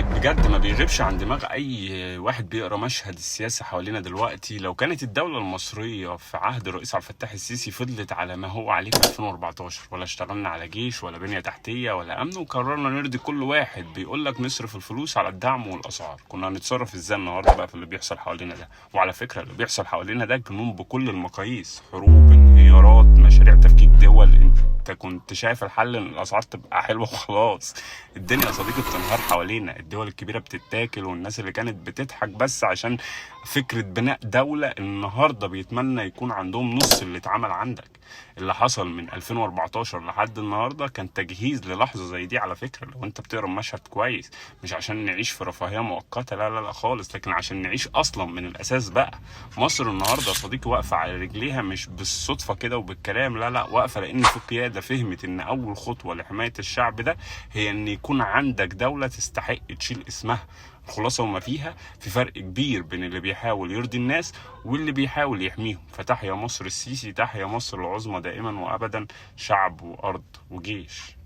بجد ما بيغيبش عن دماغ اي واحد بيقرا مشهد السياسه حوالينا دلوقتي. لو كانت الدوله المصريه في عهد الرئيس عبد الفتاح السيسي فضلت على ما هو عليه في 2014، ولا اشتغلنا على جيش ولا بنيه تحتيه ولا امن، وقررنا نرضي كل واحد بيقول لك نصرف الفلوس على الدعم والاسعار، كنا هنتصرف ازاي النهارده بقى في اللي بيحصل حوالينا ده؟ وعلى فكره اللي بيحصل حوالينا ده جنون بكل المقاييس، حروب، انهيارات، مشاريع تفكيك دول. انت كنت شايف الحل ان الاسعار تبقى حلوه وخلاص؟ الدنيا يا صديقي بتنهار حوالينا، الدول الكبيره بتتاكل، والناس اللي كانت بتضحك بس عشان فكره بناء دوله النهارده بيتمنى يكون عندهم نص اللي اتعمل عندك. اللي حصل من 2014 لحد النهارده كان تجهيز للحظه زي دي على فكره. لو انت بتقرا المشهد كويس، مش عشان نعيش في رفاهيه مؤقته، لا لا لا خالص، لكن عشان نعيش اصلا من الاساس بقى. مصر النهارده يا صديقي واقفه على رجليها مش بالصدفه كده وبالكلام، لا لا، واقفه لان في قياده فهمت ان اول خطوه لحمايه الشعب ده هي ان يكون عندك دولة تستحق تشيل اسمها. الخلاصة وما فيها، في فرق كبير بين اللي بيحاول يرضي الناس واللي بيحاول يحميهم. فتحيا مصر السيسي، تحيا مصر العظمى دائما وابدا، شعب وارض وجيش.